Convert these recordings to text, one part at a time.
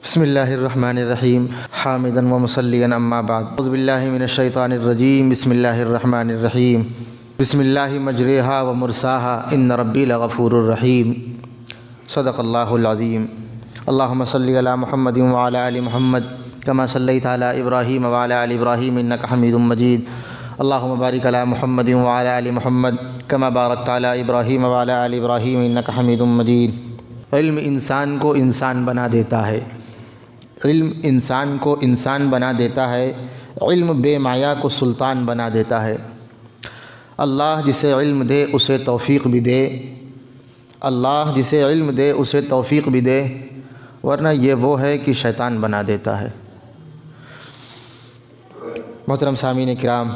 بسم اللہ الرحمن الرحیم حامدا و مصلیا اما بعد اعوذ باللہ من الشیطان الرجیم بسم اللہ الرحمن الرحیم بسم اللہ مجریہا و مرساہا ان ربی لغفور الرحیم صدق اللہ العظیم اللہم صلی علی محمد وعلی آل محمد کما صلیت علی ابراہیم وعلی آل ابراہیم انک حمید مجید اللہم بارک علی محمد وعلی آل محمد کما بارکت علی ابراہیم وعلی آل ابراہیم انک حمید مجید۔ علم انسان کو انسان بنا دیتا ہے، علم انسان کو انسان بنا دیتا ہے، علم بے مایا کو سلطان بنا دیتا ہے۔ اللہ جسے علم دے اسے توفیق بھی دے، اللہ جسے علم دے اسے توفیق بھی دے، ورنہ یہ وہ ہے کہ شیطان بنا دیتا ہے۔ محترم سامعین کرام،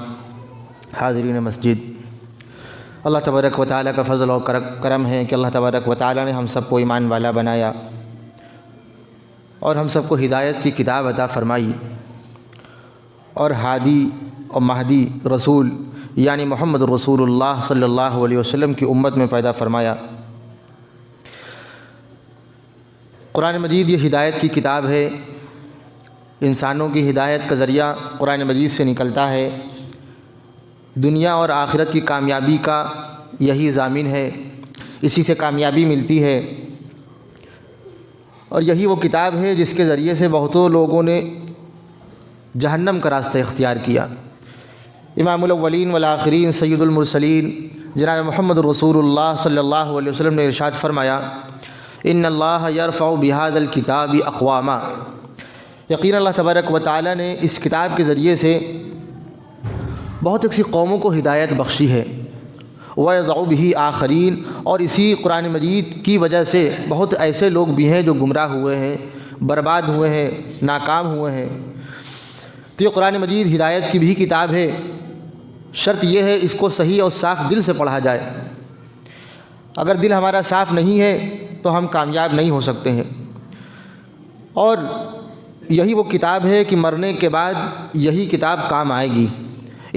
حاضرین مسجد، اللہ تبارک و تعالیٰ کا فضل و کرم ہے کہ اللہ تبارک و تعالیٰ نے ہم سب کو ایمان والا بنایا اور ہم سب کو ہدایت کی کتاب عطا فرمائی، اور ہادی اور مہدی رسول یعنی محمد رسول اللہ صلی اللہ علیہ وسلم کی امت میں پیدا فرمایا۔ قرآن مجید یہ ہدایت کی کتاب ہے، انسانوں کی ہدایت کا ذریعہ قرآن مجید سے نکلتا ہے، دنیا اور آخرت کی کامیابی کا یہی ضامن ہے، اسی سے کامیابی ملتی ہے، اور یہی وہ کتاب ہے جس کے ذریعے سے بہتوں لوگوں نے جہنم کا راستہ اختیار کیا۔ امام الاولین والآخرین سید المرسلین جناب محمد رسول اللہ صلی اللہ علیہ وسلم نے ارشاد فرمایا، ان اللہ یرفع بہذا الکتاب اقواما، یقینا اللہ تبارک و تعالی نے اس کتاب کے ذریعے سے بہت ایسی قوموں کو ہدایت بخشی ہے، وَيَضَعُ بِهِ آخرین، اور اسی قرآن مجید کی وجہ سے بہت ایسے لوگ بھی ہیں جو گمراہ ہوئے ہیں، برباد ہوئے ہیں، ناکام ہوئے ہیں۔ تو یہ قرآن مجید ہدایت کی بھی کتاب ہے، شرط یہ ہے اس کو صحیح اور صاف دل سے پڑھا جائے۔ اگر دل ہمارا صاف نہیں ہے تو ہم کامیاب نہیں ہو سکتے ہیں، اور یہی وہ کتاب ہے کہ مرنے کے بعد یہی کتاب کام آئے گی۔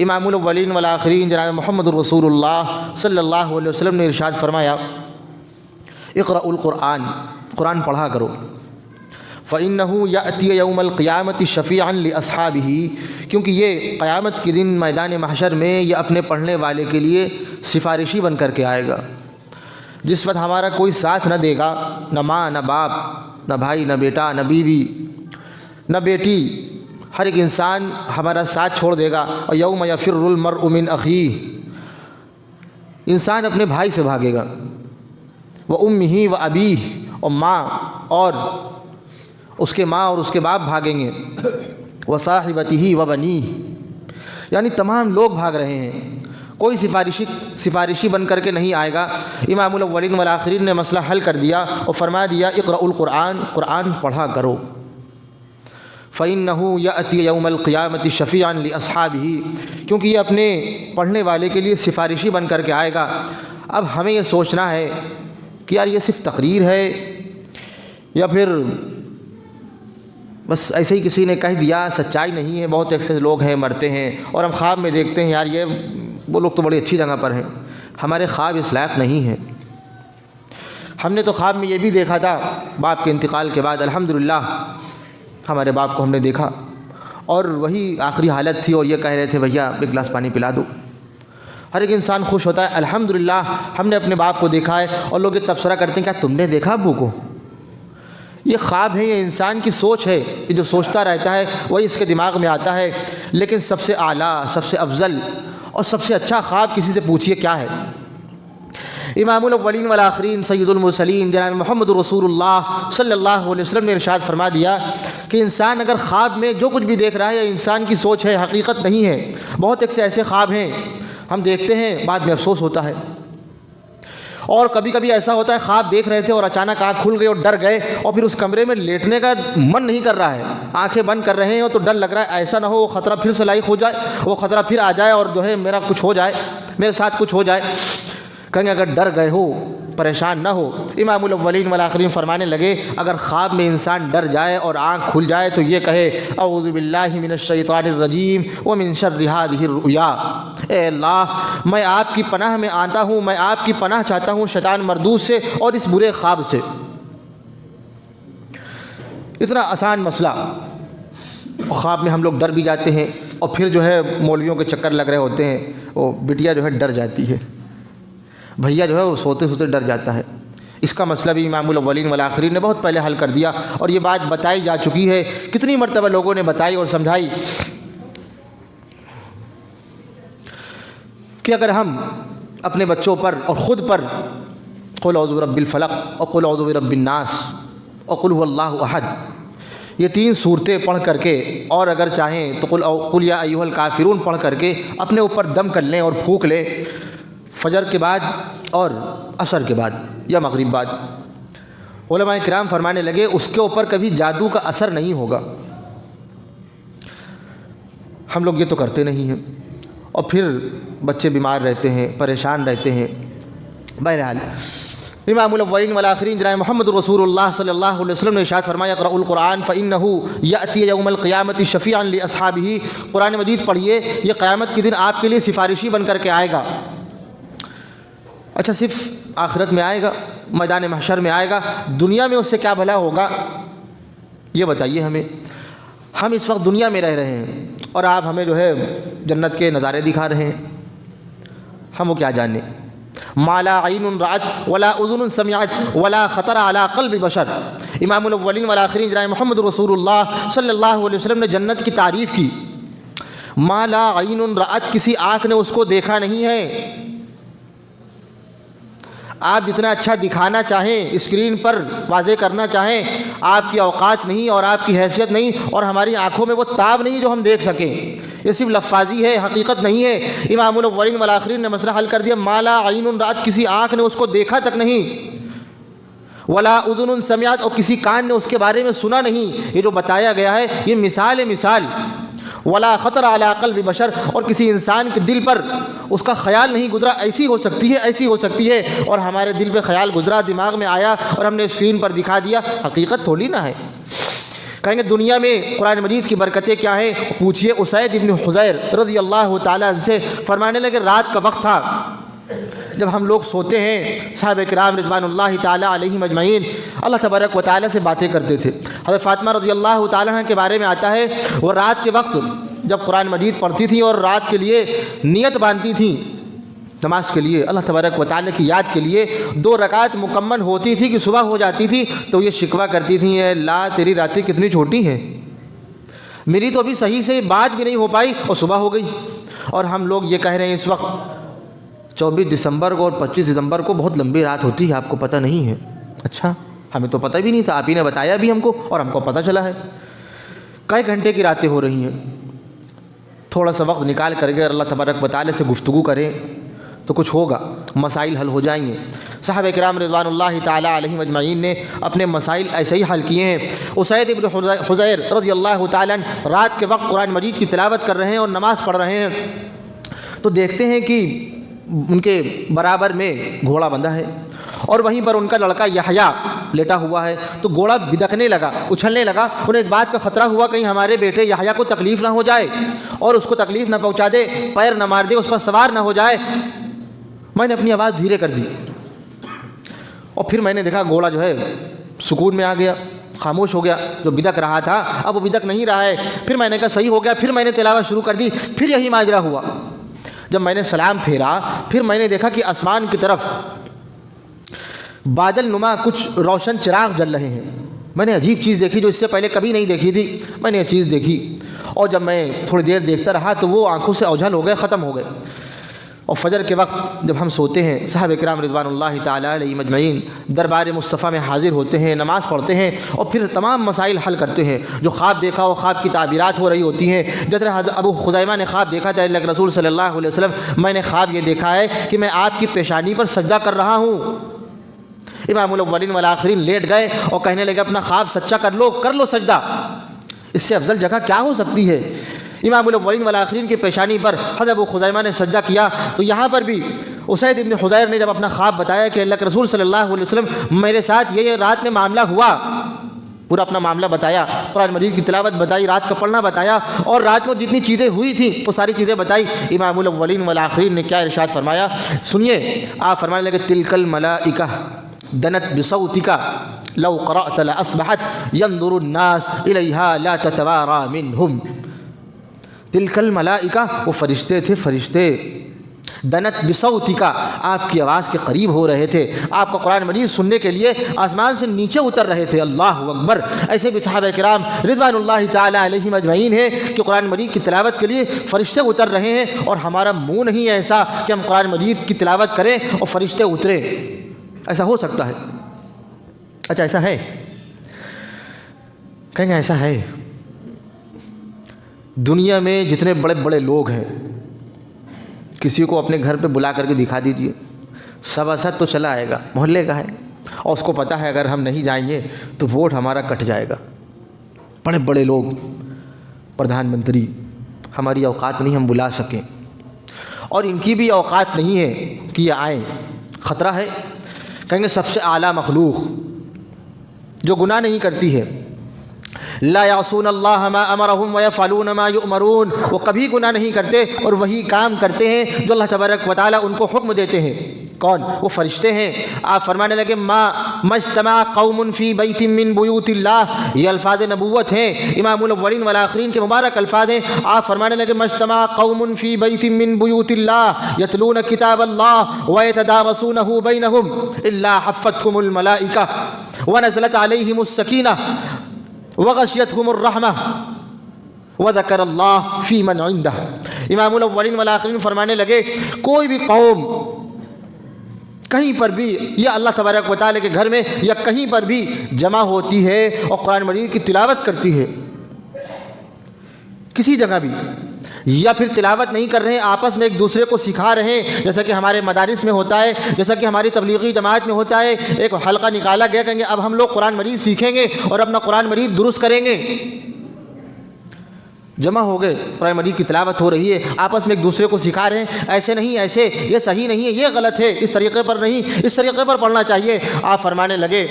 امام الاولین والآخرین جناب محمد رسول اللہ صلی اللہ علیہ وسلم نے ارشاد فرمایا، اقرأوا القرآن، قرآن پڑھا کرو، فإنه يأتي يوم القیامة شفیعا لأصحابه، کیونکہ یہ قیامت کے دن میدان محشر میں یہ اپنے پڑھنے والے کے لیے سفارشی بن کر کے آئے گا۔ جس وقت ہمارا کوئی ساتھ نہ دے گا، نہ ماں نہ باپ نہ بھائی نہ بیٹا نہ بیوی نہ بیٹی، ہر ایک انسان ہمارا ساتھ چھوڑ دے گا۔ اور یوم یفر المرء من اخیہ، انسان اپنے بھائی سے بھاگے گا، وامہ وابیہ، اور ماں اور اس کے ماں اور اس کے باپ بھاگیں گے، وصاحبتہ وبنیہ، یعنی تمام لوگ بھاگ رہے ہیں، کوئی سفارشی بن کر کے نہیں آئے گا۔ امام الاولین والآخرین نے مسئلہ حل کر دیا اور فرما دیا، اقرأوا القرآن، قرآن پڑھا کرو، فإنه يأتي يوم القیامة شفیعا لأصحابہ، کیونکہ یہ اپنے پڑھنے والے کے لیے سفارشی بن کر کے آئے گا۔ اب ہمیں یہ سوچنا ہے کہ یار یہ صرف تقریر ہے یا پھر بس ایسے ہی کسی نے کہہ دیا، سچائی نہیں ہے۔ بہت ایسے لوگ ہیں مرتے ہیں اور ہم خواب میں دیکھتے ہیں یار یہ وہ لوگ تو بڑی اچھی جگہ پر ہیں، ہمارے خواب اس لائق نہیں ہیں۔ ہم نے تو خواب میں یہ بھی دیکھا تھا، باپ کے انتقال کے بعد الحمدللہ ہمارے باپ کو ہم نے دیکھا، اور وہی آخری حالت تھی، اور یہ کہہ رہے تھے بھیا ایک گلاس پانی پلا دو۔ ہر ایک انسان خوش ہوتا ہے، الحمدللہ ہم نے اپنے باپ کو دیکھا ہے، اور لوگ یہ تبصرہ کرتے ہیں کیا تم نے دیکھا ابو کو؟ یہ خواب ہے، یہ انسان کی سوچ ہے، یہ جو سوچتا رہتا ہے وہی اس کے دماغ میں آتا ہے۔ لیکن سب سے اعلیٰ، سب سے افضل اور سب سے اچھا خواب کسی سے پوچھئے کیا ہے؟ امام الاولین والآخرین سید المرسلین جناب محمد رسول اللہ صلی اللہ علیہ وسلم نے ارشاد فرما دیا کہ انسان اگر خواب میں جو کچھ بھی دیکھ رہا ہے یہ انسان کی سوچ ہے، حقیقت نہیں ہے۔ بہت ایسے خواب ہیں ہم دیکھتے ہیں، بعد میں افسوس ہوتا ہے، اور کبھی کبھی ایسا ہوتا ہے خواب دیکھ رہے تھے اور اچانک آنکھ کھل گئی اور ڈر گئے، اور پھر اس کمرے میں لیٹنے کا من نہیں کر رہا ہے، آنکھیں بند کر رہے ہیں اور تو ڈر لگ رہا ہے ایسا نہ ہو وہ خطرہ پھر سے لاحق ہو جائے، وہ خطرہ پھر آ جائے اور جو ہے میرا کچھ ہو جائے، میرے ساتھ کچھ ہو جائے۔ کہیں اگر ڈر گئے ہو پریشان نہ ہو۔ امام الاولین والآخرین فرمانے لگے اگر خواب میں انسان ڈر جائے اور آنکھ کھل جائے تو یہ کہے اعوذ باللہ من الشیطان الرجیم ومن شر ہذہ الرؤیا، اے اللہ میں آپ کی پناہ میں آتا ہوں، میں آپ کی پناہ چاہتا ہوں شیطان مردود سے اور اس برے خواب سے۔ اتنا آسان مسئلہ، اور خواب میں ہم لوگ ڈر بھی جاتے ہیں، اور پھر جو ہے مولویوں کے چکر لگ رہے ہوتے ہیں، وہ بٹیا جو ہے ڈر جاتی ہے، بھیا جو ہے وہ سوتے سوتے ڈر جاتا ہے۔ اس کا مسئلہ بھی امام الاولین والآخرین نے بہت پہلے حل کر دیا، اور یہ بات بتائی جا چکی ہے، کتنی مرتبہ لوگوں نے بتائی اور سمجھائی کہ اگر ہم اپنے بچوں پر اور خود پر قل اعوذ برب الفلق اور قل اعوذ برب الناس اور قل هو اللہ احد، یہ 3 صورتیں پڑھ کر کے، اور اگر چاہیں تو قل یا ایھا الکافرون پڑھ کر کے اپنے اوپر دم کر لیں اور پھونک لیں فجر کے بعد اور عصر کے بعد یا مغرب بعد، علماء کرام فرمانے لگے اس کے اوپر کبھی جادو کا اثر نہیں ہوگا۔ ہم لوگ یہ تو کرتے نہیں ہیں، اور پھر بچے بیمار رہتے ہیں، پریشان رہتے ہیں۔ بہرحال امام الاولین والآخرین جناب محمد رسول اللہ صلی اللہ علیہ وسلم نے ارشاد فرمایا اقرؤوا القرآن فإنه یأتی یوم القیامۃ شفیعا لأصحابہ، قرآن مجید پڑھیے، یہ قیامت کے دن آپ کے لیے سفارشی بن کر کے آئے گا۔ اچھا، صرف آخرت میں آئے گا، میدان محشر میں آئے گا، دنیا میں اس سے کیا بھلا ہوگا یہ بتائیے ہمیں۔ ہم اس وقت دنیا میں رہ رہے ہیں اور آپ ہمیں جو ہے جنت کے نظارے دکھا رہے ہیں، ہم وہ کیا جانیں۔ ما لا عین رأت ولا اذن سمعت ولا خطر علی قلب بشر، امام الاولین والآخرین جناب محمد رسول اللہ صلی اللہ علیہ وسلم نے جنت کی تعریف کی۔ ما لا عین رأت، کسی آنکھ نے اس کو دیکھا نہیں ہے۔ آپ جتنا اچھا دکھانا چاہیں، اسکرین پر واضح کرنا چاہیں، آپ کی اوقات نہیں اور آپ کی حیثیت نہیں اور ہماری آنکھوں میں وہ تاب نہیں جو ہم دیکھ سکیں۔ یہ صرف لفاظی ہے، حقیقت نہیں ہے۔ امام الاولین والآخرین نے مسئلہ حل کر دیا، ما لا عین رأت، کسی آنکھ نے اس کو دیکھا تک نہیں، ولا اذن سمعت، اور کسی کان نے اس کے بارے میں سنا نہیں۔ یہ جو بتایا گیا ہے یہ مثال ہے، مثال۔ ولا خطر علی قلب بشر، اور کسی انسان کے دل پر اس کا خیال نہیں گزرا، ایسی ہو سکتی ہے، ایسی ہو سکتی ہے، اور ہمارے دل پہ خیال گزرا، دماغ میں آیا اور ہم نے اسکرین پر دکھا دیا، حقیقت تھوڑی نہ ہے۔ کہیں گے دنیا میں قرآن مجید کی برکتیں کیا ہیں؟ پوچھئے اسید ابن حضیر رضی اللہ تعالیٰ عنہ سے، فرمانے لگے رات کا وقت تھا، جب ہم لوگ سوتے ہیں، صحابہ کرام رضوان اللہ تعالیٰ علیہم اجمعین اللہ تبارک و تعالیٰ سے باتیں کرتے تھے۔ حضرت فاطمہ رضی اللہ تعالیٰ عنہ کے بارے میں آتا ہے، وہ رات کے وقت جب قرآن مجید پڑھتی تھیں اور رات کے لیے نیت باندھتی تھیں نماز کے لیے، اللہ تبارک و تعالیٰ کی یاد کے لیے، 2 رکعت مکمل ہوتی تھی کہ صبح ہو جاتی تھی تو یہ شکوہ کرتی تھیں، اے اللہ تیری راتیں کتنی چھوٹی ہیں، میری تو ابھی صحیح سے بات بھی نہیں ہو پائی اور صبح ہو گئی۔ اور ہم لوگ یہ کہہ رہے ہیں اس وقت 24 دسمبر کو اور 25 دسمبر کو بہت لمبی رات ہوتی ہے، آپ کو پتہ نہیں ہے؟ اچھا، ہمیں تو پتہ بھی نہیں تھا، آپ ہی نے بتایا بھی ہم کو اور ہم کو پتہ چلا ہے۔ کئی گھنٹے کی راتیں ہو رہی ہیں۔ تھوڑا سا وقت نکال کر کے اللہ تبارک و تعالیٰ سے گفتگو کریں تو کچھ ہوگا، مسائل حل ہو جائیں گے۔ صحابہ کرام رضوان اللہ تعالیٰ علیہم اجمعین نے اپنے مسائل ایسے ہی حل کیے ہیں۔ اسید ابن حضیر رضی اللہ تعالیٰ عنہ رات کے وقت قرآن مجید کی تلاوت کر رہے ہیں اور نماز پڑھ رہے ہیں، تو دیکھتے ہیں کہ ان کے برابر میں گھوڑا بندھا ہے اور وہیں پر ان کا لڑکا یحییٰ لیٹا ہوا ہے، تو گھوڑا بدکنے لگا، اچھلنے لگا۔ انہیں اس بات کا خطرہ ہوا کہیں ہمارے بیٹے یحییٰ کو تکلیف نہ ہو جائے اور اس کو تکلیف نہ پہنچا دے، پیر نہ مار دے، اس پر سوار نہ ہو جائے۔ میں نے اپنی آواز دھیرے کر دی اور پھر میں نے دیکھا گھوڑا جو ہے سکون میں آ گیا، خاموش ہو گیا۔ جو بدک رہا تھا اب وہ بدک نہیں رہا ہے۔ پھر میں نے کہا صحیح ہو گیا، پھر میں نے تلاوت شروع کر دی، پھر یہی ماجرا ہوا۔ جب میں نے سلام پھیرا پھر میں نے دیکھا کہ آسمان کی طرف بادل نما کچھ روشن چراغ جل رہے ہیں۔ میں نے عجیب چیز دیکھی جو اس سے پہلے کبھی نہیں دیکھی تھی، میں نے یہ چیز دیکھی اور جب میں تھوڑی دیر دیکھتا رہا تو وہ آنکھوں سے اوجھل ہو گئے، ختم ہو گئے۔ اور فجر کے وقت جب ہم سوتے ہیں، صحابہ کرام رضوان اللہ تعالیٰ علیہ مجمعین دربار مصطفیٰ میں حاضر ہوتے ہیں، نماز پڑھتے ہیں اور پھر تمام مسائل حل کرتے ہیں۔ جو خواب دیکھا وہ خواب کی تعبیرات ہو رہی ہوتی ہیں۔ جیسے ابو خزیمہ نے خواب دیکھا تھا، اللہ کے رسول صلی اللہ علیہ وسلم میں نے خواب یہ دیکھا ہے کہ میں آپ کی پیشانی پر سجدہ کر رہا ہوں۔ امام الاولین والآخرین لیٹ گئے اور کہنے لگے اپنا خواب سچا کر لو سجدہ، اس سے افضل جگہ کیا ہو سکتی ہے۔ امام الاولین والآخرین کی پیشانی پر حضرت ابو خزیمہ نے سجدہ کیا۔ تو یہاں پر بھی اسید ابن حضیر نے جب اپنا خواب بتایا کہ اللہ کے رسول صلی اللہ علیہ وسلم میرے ساتھ یہ رات میں معاملہ ہوا، پورا اپنا معاملہ بتایا، قرآن مجید کی تلاوت بتائی، رات کا پڑھنا بتایا اور رات میں جتنی چیزیں ہوئی تھیں وہ ساری چیزیں بتائی۔ امام الاولین والآخرین نے کیا ارشاد فرمایا سنیے، آپ فرمانے لگے تلک الملائکہ دنت بصوتک لو قرأت لأصبحت ينظر الناس إليها لا تتوارى منهم تلك الملائکہ، وہ فرشتے تھے، فرشتے دنت بصوتک، آپ کی آواز کے قریب ہو رہے تھے، آپ کا قرآن مجید سننے کے لیے آسمان سے نیچے اتر رہے تھے۔ اللہ اکبر۔ ایسے بھی صحابہ کرام رضوان اللہ تعالی علیہم اجمعین ہے کہ قرآن مجید کی تلاوت کے لیے فرشتے اتر رہے ہیں، اور ہمارا منہ نہیں ایسا کہ ہم قرآن مجید کی تلاوت کریں اور فرشتے اتریں۔ ایسا ہو سکتا ہے؟ اچھا ایسا ہے؟ کہیں گے ایسا ہے۔ دنیا میں جتنے بڑے بڑے لوگ ہیں، کسی کو اپنے گھر پہ بلا کر کے دکھا دیجئے، سباست تو چلا آئے گا، محلے کا ہے، اور اس کو پتہ ہے اگر ہم نہیں جائیں گے تو ووٹ ہمارا کٹ جائے گا۔ بڑے بڑے لوگ، پردھان منتری، ہماری اوقات نہیں ہم بلا سکیں، اور ان کی بھی اوقات نہیں ہے کہ یہ آئیں، خطرہ ہے۔ کہیں گے سب سے اعلیٰ مخلوق جو گناہ نہیں کرتی ہے، لا یعصون اللہ ما امرہم ویفعلون ما یؤمرون، وہ کبھی گناہ نہیں کرتے اور وہی کام کرتے ہیں جو اللہ تبارک و تعالیٰ ان کو حکم دیتے ہیں۔ کون؟ وہ فرشتے ہیں۔ آپ فرمانے لگے ما اجتمع قوم فی بیت من بیوت اللہ، یہ الفاظ نبوت ہیں، امام الاولین والآخرین کے مبارک الفاظ ہیں۔ آپ فرمانے لگے ما اجتمع قوم فی بیت من بیوت اللہ یتلون کتاب اللہ ویتدارسونہ بینہم الا حفتہم الملائکہ ونزلت علیہم السکینہ وغشیتہم الرحمہ وذکر اللہ فی من عندہ۔ امام الاولین والآخرین فرمانے لگے کوئی بھی قوم کہیں پر بھی یا اللہ تبارک و تعالیٰ کے گھر میں یا کہیں پر بھی جمع ہوتی ہے اور قرآن مجید کی تلاوت کرتی ہے، کسی جگہ بھی، یا پھر تلاوت نہیں کر رہے ہیں، آپس میں ایک دوسرے کو سکھا رہے ہیں، جیسا کہ ہمارے مدارس میں ہوتا ہے، جیسا کہ ہماری تبلیغی جماعت میں ہوتا ہے، ایک حلقہ نکالا گیا، کہیں گے اب ہم لوگ قرآن مجید سیکھیں گے اور اپنا قرآن مجید درست کریں گے۔ جمع ہو گئے، قرآن مجید کی تلاوت ہو رہی ہے، آپس میں ایک دوسرے کو سکھا رہے ہیں، ایسے نہیں، ایسے، یہ صحیح نہیں ہے، یہ غلط ہے، اس طریقے پر نہیں، اس طریقے پر پڑھنا چاہیے۔ آپ فرمانے لگے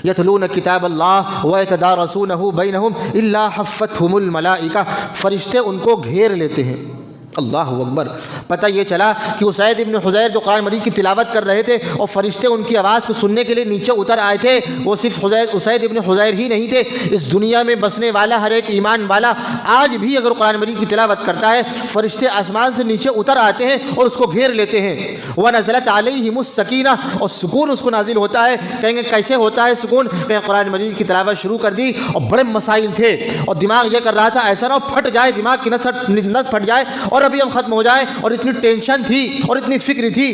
یتلون کتاب اللہ ویتدارسونہ بینہم الا حفتہم الملائکہ، فرشتے ان کو گھیر لیتے ہیں۔ اللہ اکبر۔ پتہ یہ چلا کہ اسید ابن حضیر جو قرآن مجید کی تلاوت کر رہے تھے اور فرشتے ان کی آواز کو سننے کے لیے نیچے اتر آئے تھے، وہ صرف اسید ابن حضیر ہی نہیں تھے، اس دنیا میں بسنے والا ہر ایک ایمان والا آج بھی اگر قرآن مجید کی تلاوت کرتا ہے، فرشتے آسمان سے نیچے اتر آتے ہیں اور اس کو گھیر لیتے ہیں۔ وَنَزَلَتْ عَلَيْهِمُ السَّكِينَةُ، اور سکون اس کو نازل ہوتا ہے۔ کہیں گے کیسے ہوتا ہے سکون؟ کہ قرآن مجید کی تلاوت شروع کر دی اور بڑے مسائل تھے اور دماغ یہ کر رہا تھا ایسا نہ ہو پھٹ جائے، دماغ کی نس پھٹ جائے اور ابھی ہم ختم ہو جائے، اور اتنی ٹینشن تھی اور اتنی فکر تھی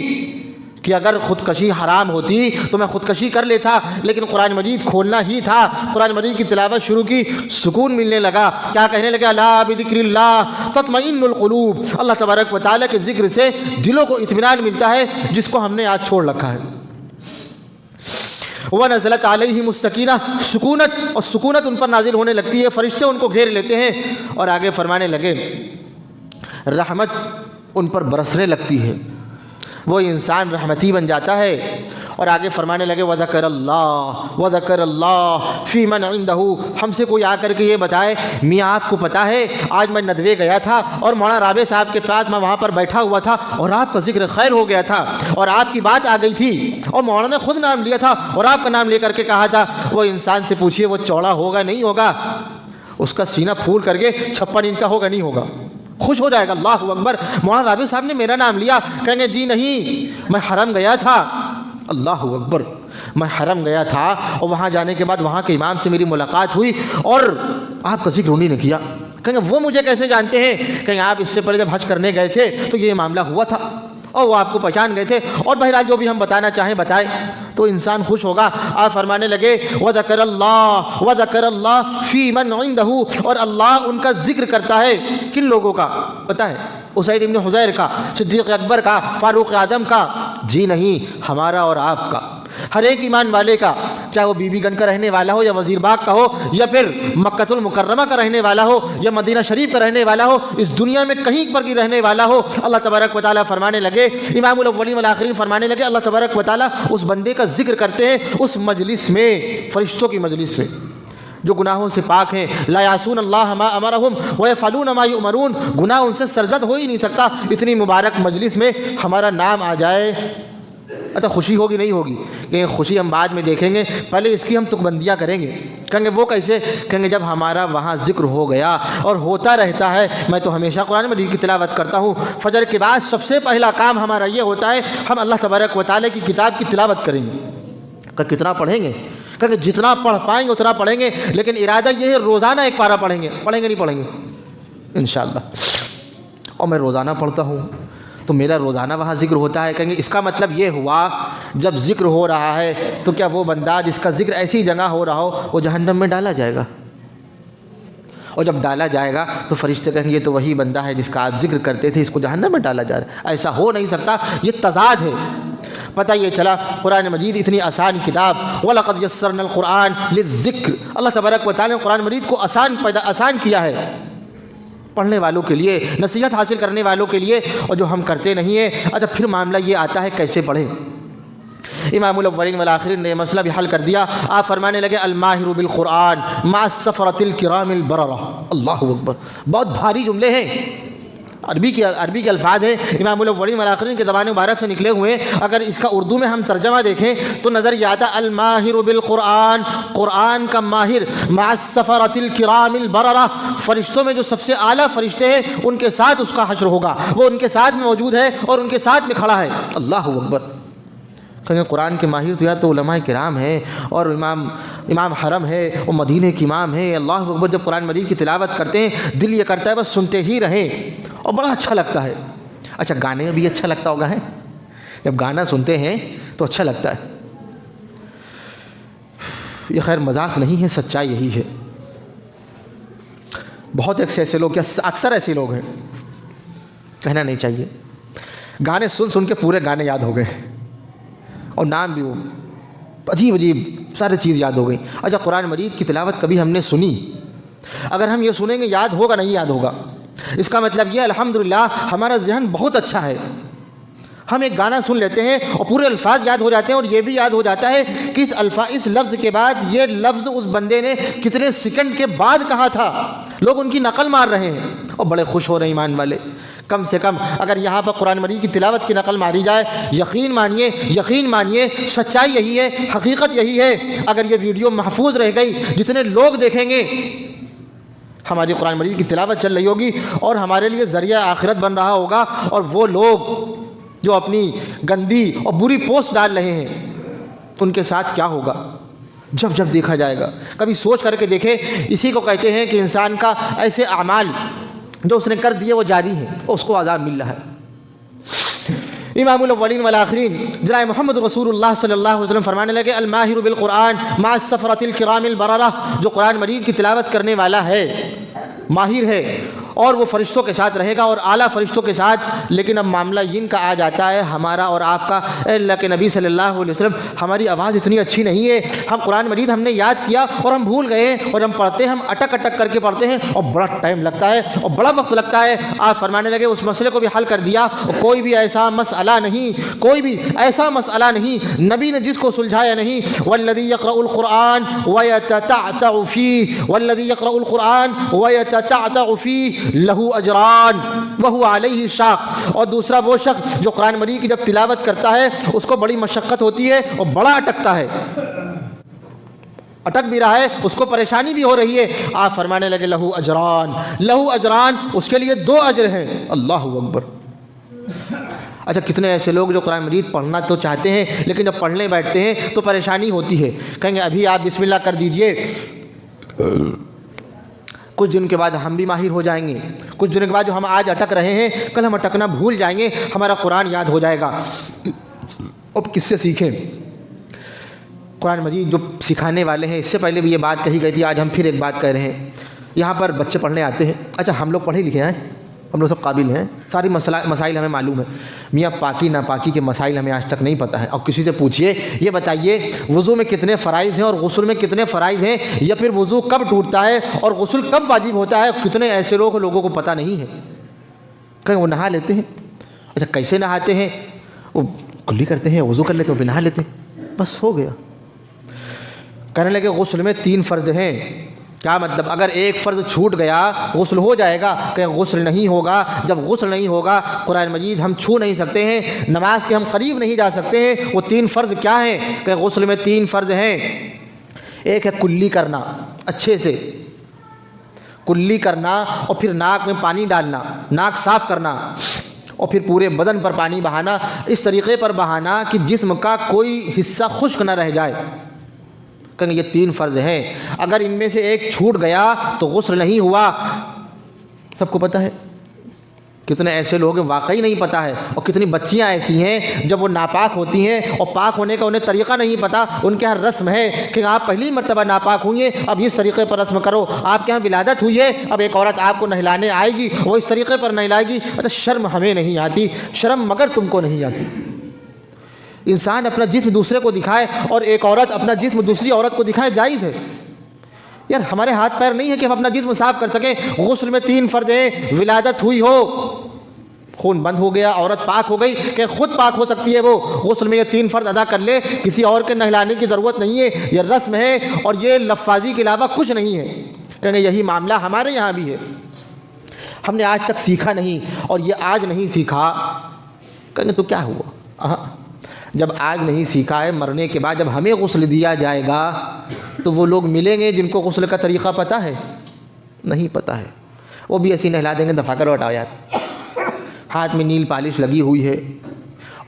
کہ اگر خودکشی حرام ہوتی تو میں خودکشی کر لیتا، لیکن قرآن مجید کھولنا ہی تھا، قرآن مجید کی تلاوت شروع کی، سکون ملنے لگا۔ کیا کہنے لگا؟ الا بذکر اللہ تطمئن القلوب، اللہ تبارک و تعالیٰ کے ذکر سے دلوں کو اطمینان ملتا ہے جس کو ہم نے آج چھوڑ رکھا ہے۔ وَنَزَلَتْ عَلَيْهِمُ السَّكِينَةُ، سکونت، اور سکونت ان پر نازل ہونے لگتی ہے، فرشتے ان کو گھیر لیتے ہیں، اور آگے فرمانے لگے رحمت ان پر برسنے لگتی ہے، وہ انسان رحمتی بن جاتا ہے۔ اور آگے فرمانے لگے وَذَكَرَ اللَّهُ وَذَكَرَ اللَّهُ فِي مَنْ عِنْدَهُ، ہم سے کوئی آ کر کے یہ بتائے میاں آپ کو پتہ ہے آج میں ندوے گیا تھا اور مولانا رابع صاحب کے پاس میں وہاں پر بیٹھا ہوا تھا اور آپ کا ذکر خیر ہو گیا تھا اور آپ کی بات آ گئی تھی اور مولانا نے خود نام لیا تھا اور آپ کا نام لے کر کے کہا تھا۔ وہ انسان سے پوچھئے وہ چوڑا ہوگا نہیں ہوگا؟ اس کا سینہ پھول کر کے 56 انچ کا ہوگا نہیں ہوگا؟ خوش ہو جائے گا۔ اللہ اکبر۔ مولانا رابع صاحب نے میرا نام لیا، کہیں گے جی نہیں، میں حرم گیا تھا۔ اللہ اکبر۔ میں حرم گیا تھا اور وہاں جانے کے بعد وہاں کے امام سے میری ملاقات ہوئی اور آپ کا ذکر انہوں نے کیا۔ کہیں گے وہ مجھے کیسے جانتے ہیں؟ کہیں آپ اس سے پہلے جب حج کرنے گئے تھے تو یہ معاملہ ہوا تھا اور وہ آپ کو پہچان گئے تھے، اور بہرحال جو بھی ہم بتانا چاہیں بتائیں تو انسان خوش ہوگا۔ آپ فرمانے لگے وَذَكَرَ اللَّهُ وَذَكَرَ اللَّهُ فِي مَنْ عِنْدَهُ، اور اللہ ان کا ذکر کرتا ہے کن لوگوں کا؟ پتہ ہے؟ اسید ابن حضیر کا، صدیق اکبر کا، فاروق اعظم کا؟ جی نہیں، ہمارا اور آپ کا، ہر ایک ایمان والے کا، چاہے وہ بی بی گنج کا رہنے والا ہو یا وزیر باغ کا ہو یا پھر مکہ المکرمہ کا رہنے والا ہو یا مدینہ شریف کا رہنے والا ہو، اس دنیا میں کہیں پر بھی رہنے والا ہو۔ اللہ تبارک و تعالیٰ فرمانے لگے، امام الاولین والآخرین فرمانے لگے اللہ تبارک و تعالیٰ اس بندے کا ذکر کرتے ہیں اس مجلس میں، فرشتوں کی مجلس میں جو گناہوں سے پاک ہیں۔ لا یعصون اللہ ما امرہم ویفعلون ما یؤمرون، گناہ ان سے سرزد ہو ہی نہیں سکتا۔ اتنی مبارک مجلس میں ہمارا نام آ جائے اچھا خوشی ہوگی نہیں ہوگی؟ کہ خوشی ہم بعد میں دیکھیں گے، پہلے اس کی ہم تکبندیاں کریں گے۔ کہیں گے وہ کیسے؟ کہیں گے جب ہمارا وہاں ذکر ہو گیا اور ہوتا رہتا ہے، میں تو ہمیشہ قرآن مجید کی تلاوت کرتا ہوں، فجر کے بعد سب سے پہلا کام ہمارا یہ ہوتا ہے ہم اللہ تبارک و تعالیٰ کی کتاب کی تلاوت کریں گے۔ کہ کتنا پڑھیں گے؟ کہ جتنا پڑھ پائیں گے اتنا پڑھیں گے، لیکن ارادہ یہ ہے روزانہ ایک پارہ پڑھیں گے نہیں پڑھیں گے انشاءاللہ۔ اور میں روزانہ پڑھتا ہوں تو میرا روزانہ وہاں ذکر ہوتا ہے۔ کہیں گے اس کا مطلب یہ ہوا جب ذکر ہو رہا ہے تو کیا وہ بندہ جس کا ذکر ایسی جگہ ہو رہا ہو وہ جہنم میں ڈالا جائے گا؟ اور جب ڈالا جائے گا تو فرشتے کہیں گے یہ تو وہی بندہ ہے جس کا آپ ذکر کرتے تھے، اس کو جہنم میں ڈالا جا رہا ہے۔ ایسا ہو نہیں سکتا، یہ تضاد ہے۔ پتہ یہ چلا قرآن مجید اتنی آسان کتاب، وَلَقَدْ يَسَّرْنَا الْقُرْآنَ لِلذِّكْرِ، اللہ تبارک و تعالیٰ نے قرآن مجید کو آسان کیا ہے پڑھنے والوں کے لیے، نصیحت حاصل کرنے والوں کے لیے، اور جو ہم کرتے نہیں ہیں۔ اچھا پھر معاملہ یہ آتا ہے کیسے پڑھیں؟ امام الاولین والآخرین نے مسئلہ بھی حل کر دیا۔ آپ فرمانے لگے الماہر بالقرآن مع السفرۃ الکرام البررہ۔ اللہ اکبر، بہت بھاری جملے ہیں، عربی کے الفاظ ہیں، امام الاولین والآخرین کے زبان مبارک سے نکلے ہوئے۔ اگر اس کا اردو میں ہم ترجمہ دیکھیں تو نظر یہ آتا الماہر بالقرآن، قرآن کا ماہر، مع السفرۃ الکرام البررہ، فرشتوں میں جو سب سے اعلیٰ فرشتے ہیں ان کے ساتھ اس کا حشر ہوگا، وہ ان کے ساتھ میں موجود ہے اور ان کے ساتھ میں کھڑا ہے۔ اللہ اکبر۔ کہیں قرآن کے ماہر تو یا تو علماء کرام ہیں اور امام حرم ہے اور مدینے کے امام ہیں۔ اللہ اکبر، جب قرآن مجید کی تلاوت کرتے ہیں دل یہ کرتا ہے بس سنتے ہی رہیں، اور بڑا اچھا لگتا ہے۔ اچھا گانے میں بھی اچھا لگتا ہوگا ہے؟ جب گانا سنتے ہیں تو اچھا لگتا ہے۔ یہ خیر مذاق نہیں ہے، سچائی یہی ہے۔ بہت ایسے لوگ، اکثر ایسے لوگ ہیں، کہنا نہیں چاہیے، گانے سن کے پورے گانے یاد ہو گئے اور نام بھی وہ عجیب ساری چیز یاد ہو گئی۔ اچھا قرآن مجید کی تلاوت کبھی ہم نے سنی؟ اگر ہم یہ سنیں گے یاد ہوگا نہیں یاد ہوگا؟ اس کا مطلب یہ الحمدللہ ہمارا ذہن بہت اچھا ہے۔ ہم ایک گانا سن لیتے ہیں اور پورے الفاظ یاد ہو جاتے ہیں، اور یہ بھی یاد ہو جاتا ہے کہ اس لفظ کے بعد یہ لفظ اس بندے نے کتنے سیکنڈ کے بعد کہا تھا۔ لوگ ان کی نقل مار رہے ہیں اور بڑے خوش ہو رہے ہیں ایمان والے۔ کم سے کم اگر یہاں پر قرآن مجید کی تلاوت کی نقل ماری جائے، یقین مانیے سچائی یہی ہے، حقیقت یہی ہے۔ اگر یہ ویڈیو محفوظ رہ گئی، جتنے لوگ دیکھیں گے ہماری قرآن مجید کی تلاوت چل رہی ہوگی اور ہمارے لیے ذریعہ آخرت بن رہا ہوگا، اور وہ لوگ جو اپنی گندی اور بری پوسٹ ڈال رہے ہیں ان کے ساتھ کیا ہوگا جب دیکھا جائے گا۔ کبھی سوچ کر کے دیکھیں، اسی کو کہتے ہیں کہ انسان کا ایسے اعمال جو اس نے کر دیے وہ جاری ہیں، اس کو عذاب مل رہا ہے۔ امام الاولین والآخرین جناب محمد رسول اللہ صلی اللہ علیہ وسلم فرمانے لگے الماہر بالقرآن مع السفرۃ الکرام البررہ، جو قرآن مجید کی تلاوت کرنے والا ہے، ماہر ہے، اور وہ فرشتوں کے ساتھ رہے گا اور اعلیٰ فرشتوں کے ساتھ۔ لیکن اب معاملہ ان کا آ جاتا ہے ہمارا اور آپ کا۔ اے اللہ کے نبی صلی اللہ علیہ وسلم، ہماری آواز اتنی اچھی نہیں ہے، ہم قرآن مجید ہم نے یاد کیا اور ہم بھول گئے اور ہم پڑھتے ہیں، ہم اٹک کر کے پڑھتے ہیں اور بڑا ٹائم لگتا ہے اور بڑا وقت لگتا ہے۔ آپ فرمانے لگے اس مسئلے کو بھی حل کر دیا، کوئی بھی ایسا مسئلہ نہیں نبی نے جس کو سلجھایا نہیں۔ والذی یقرأ القرآن ویتتعتع فیہ لہو اجران وہو علیہ شاق، اور دوسرا وہ شخص جو قرآن مجید کی جب تلاوت کرتا ہے اس کو بڑی مشقت ہوتی ہے اور بڑا اٹکتا ہے، اٹک بھی رہا ہے، اس کو پریشانی بھی ہو رہی ہے۔ آپ فرمانے لگے لہو اجران، اس کے لیے 2 اجر ہیں۔ اللہ اکبر۔ اچھا کتنے ایسے لوگ جو قرآن مجید پڑھنا تو چاہتے ہیں لیکن جب پڑھنے بیٹھتے ہیں تو پریشانی ہوتی ہے، کہیں گے ابھی آپ بسم اللہ کر دیجئے، کچھ دن کے بعد ہم بھی ماہر ہو جائیں گے، کچھ دن کے بعد جو ہم آج اٹک رہے ہیں کل ہم اٹکنا بھول جائیں گے، ہمارا قرآن یاد ہو جائے گا۔ اب کس سے سیکھیں؟ قرآن مجید جو سکھانے والے ہیں، اس سے پہلے بھی یہ بات کہی گئی تھی، آج ہم پھر ایک بات کہہ رہے ہیں۔ یہاں پر بچے پڑھنے آتے ہیں، اچھا ہم لوگ پڑھے لکھے ہیں، ہم لوگ سب قابل ہیں، ساری مسائل ہمیں معلوم ہے، میاں پاکی ناپاکی کے مسائل ہمیں آج تک نہیں پتہ ہے۔ اور کسی سے پوچھئے یہ بتائیے وضو میں کتنے فرائض ہیں اور غسل میں کتنے فرائض ہیں، یا پھر وضو کب ٹوٹتا ہے اور غسل کب واجب ہوتا ہے، کتنے ایسے لوگوں کو پتہ نہیں ہے۔ کہیں وہ نہا لیتے ہیں، اچھا کیسے نہاتے ہیں؟ وہ کلی کرتے ہیں، وضو کر لیتے ہیں، پھر نہا لیتے ہیں، بس ہو گیا۔ کہنے لگے غسل میں 3 فرض ہیں، کیا مطلب؟ اگر ایک فرض چھوٹ گیا غسل ہو جائے گا کہ غسل نہیں ہوگا؟ جب غسل نہیں ہوگا قرآن مجید ہم چھو نہیں سکتے ہیں، نماز کے ہم قریب نہیں جا سکتے ہیں۔ وہ 3 فرض کیا ہیں کہ غسل میں 3 فرض ہیں۔ ایک ہے کلی کرنا، اچھے سے کلی کرنا، اور پھر ناک میں پانی ڈالنا، ناک صاف کرنا، اور پھر پورے بدن پر پانی بہانا، اس طریقے پر بہانا کہ جسم کا کوئی حصہ خشک نہ رہ جائے۔ کہ یہ 3 فرض ہیں، اگر ان میں سے ایک چھوٹ گیا تو غسل نہیں ہوا۔ سب کو پتہ ہے، کتنے ایسے لوگ ہیں واقعی نہیں پتہ ہے، اور کتنی بچیاں ایسی ہیں جب وہ ناپاک ہوتی ہیں اور پاک ہونے کا انہیں طریقہ نہیں پتہ، ان کے یہاں رسم ہے کہ آپ پہلی مرتبہ ناپاک ہوئی ہیں، اب اس طریقے پر رسم کرو۔ آپ کے یہاں ولادت ہوئی ہے، اب ایک عورت آپ کو نہلانے آئے گی، وہ اس طریقے پر نہلائے گی۔ اچھا شرم ہمیں نہیں آتی، شرم مگر تم کو نہیں آتی۔ انسان اپنا جسم دوسرے کو دکھائے اور ایک عورت اپنا جسم دوسری عورت کو دکھائے، جائز ہے؟ یار ہمارے ہاتھ پیر نہیں ہے کہ ہم اپنا جسم صاف کر سکیں۔ غسل میں 3 فرض ہیں، ولادت ہوئی ہو، خون بند ہو گیا، عورت پاک ہو گئی کہ خود پاک ہو سکتی ہے، وہ غسل میں یہ 3 فرض ادا کر لے، کسی اور کے نہلانے کی ضرورت نہیں ہے، یہ رسم ہے اور یہ لفاظی کے علاوہ کچھ نہیں ہے۔ کہیں یہی معاملہ ہمارے یہاں بھی ہے، ہم نے آج تک سیکھا نہیں اور یہ آج نہیں سیکھا۔ کہیں تو کیا ہوا؟ جب آج نہیں سیکھا ہے، مرنے کے بعد جب ہمیں غسل دیا جائے گا تو وہ لوگ ملیں گے جن کو غسل کا طریقہ پتہ ہے؟ نہیں پتہ ہے، وہ بھی ایسی نہلا دیں گے، دفعہ کرو ہٹاؤ یار۔ ہاتھ میں نیل پالش لگی ہوئی ہے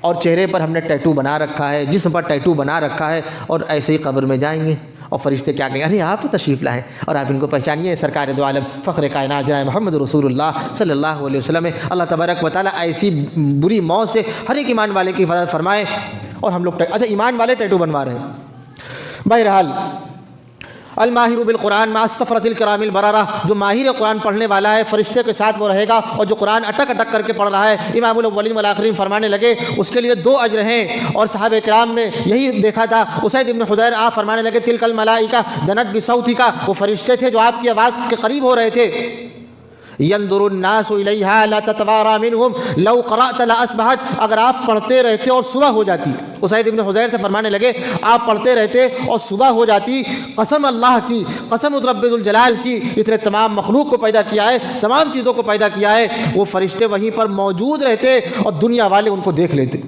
اور چہرے پر ہم نے ٹیٹو بنا رکھا ہے، جسم پر ٹیٹو بنا رکھا ہے، اور ایسے ہی قبر میں جائیں گے اور فرشتے کیا کہیں گے؟ ارے آپ تشریف لائیں اور آپ ان کو پہچانیے، سرکار دو عالم فخر کائنات جناب محمد رسول اللہ صلی اللہ علیہ وسلم۔ اللہ تبارک و تعالیٰ ایسی بری موت سے ہر ایک ایمان والے کی حفاظت فرمائے۔ اور ہم لوگ اچھا ایمان والے ٹیٹو بنوا رہے ہیں۔ بہرحال الماہر بالقرآن مع السفرۃ الکرام البررہ، جو ماہر قرآن پڑھنے والا ہے فرشتے کے ساتھ وہ رہے گا، اور جو قرآن اٹک اٹک کر کے پڑھ رہا ہے، امام الاولین والآخرین فرمانے لگے اس کے لیے 2 اجر ہیں۔ اور صحابہ کرام نے یہی دیکھا تھا۔ اسید ابن حضیر آپ فرمانے لگے تلک الملائکہ دنت بصوتک، وہ فرشتے تھے جو آپ کی آواز کے قریب ہو رہے تھے۔ ينظر الناس إليها لا تتوارى منهم لو قرأت لأصبحت، اگر آپ پڑھتے رہتے اور صبح ہو جاتی، اسید ابن حضیر سے فرمانے لگے آپ پڑھتے رہتے اور صبح ہو جاتی، قسم اللہ کی، قسم رب ذوالجلال کی، جس نے تمام مخلوق کو پیدا کیا ہے، تمام چیزوں کو پیدا کیا ہے، وہ فرشتے وہیں پر موجود رہتے اور دنیا والے ان کو دیکھ لیتے۔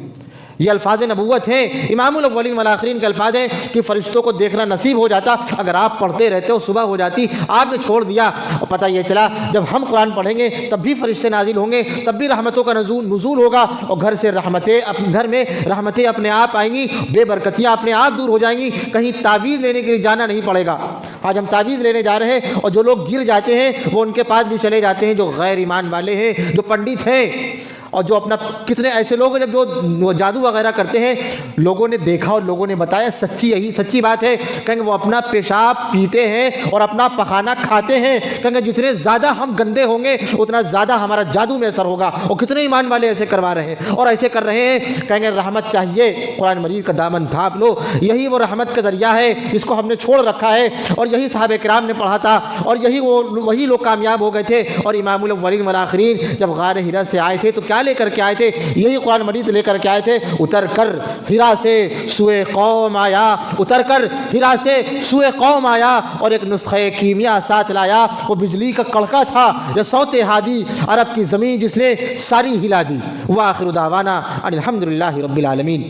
یہ الفاظ نبوت ہیں، امام الاولین والآخرین کے الفاظ ہیں کہ فرشتوں کو دیکھنا نصیب ہو جاتا اگر آپ پڑھتے رہتے ہو، صبح ہو جاتی، آپ نے چھوڑ دیا، اور پتہ یہ چلا جب ہم قرآن پڑھیں گے تب بھی فرشتے نازل ہوں گے، تب بھی رحمتوں کا نزول ہوگا، اور گھر سے گھر میں رحمتیں اپنے آپ آئیں گی، بے برکتیاں اپنے آپ دور ہو جائیں گی، کہیں تعویذ لینے کے لیے جانا نہیں پڑے گا۔ آج ہم تعویذ لینے جا رہے ہیں، اور جو لوگ گر جاتے ہیں وہ ان کے پاس بھی چلے جاتے ہیں جو غیر ایمان والے ہیں، جو پنڈت ہیں، اور جو اپنا کتنے ایسے لوگ ہیں جو جادو وغیرہ کرتے ہیں، لوگوں نے دیکھا اور لوگوں نے بتایا، یہی سچی بات ہے، کہیں گے وہ اپنا پیشاب پیتے ہیں اور اپنا پخانہ کھاتے ہیں، کہیں گے جتنے زیادہ ہم گندے ہوں گے اتنا زیادہ ہمارا جادو میں اثر ہوگا، اور کتنے ایمان والے ایسے کروا رہے ہیں اور ایسے کر رہے ہیں۔ کہیں گے رحمت چاہیے، قرآن مجید کا دامن تھاپ لو، یہی وہ رحمت کا ذریعہ ہے جس کو ہم نے چھوڑ رکھا ہے، اور یہی صحابہ کرام نے پڑھا تھا، اور وہی لوگ کامیاب ہو گئے تھے۔ اور امام الاولین والآخرین جب غار ہرا سے آئے تھے تو کیا لے کر کے آئے تھے؟ یہی قرآن مجید لے کر کے آئے تھے۔ اتر کر ہرا سے سوئے قوم آیا، اتر کر ہرا سے سوئے قوم آیا، اور ایک نسخہ کیمیا ساتھ لایا، وہ بجلی کا کڑکا تھا یا صوت ہادی، عرب کی زمین جس نے ساری ہلا دی۔ وآخر دعوانا ان الحمد للہ رب العالمین۔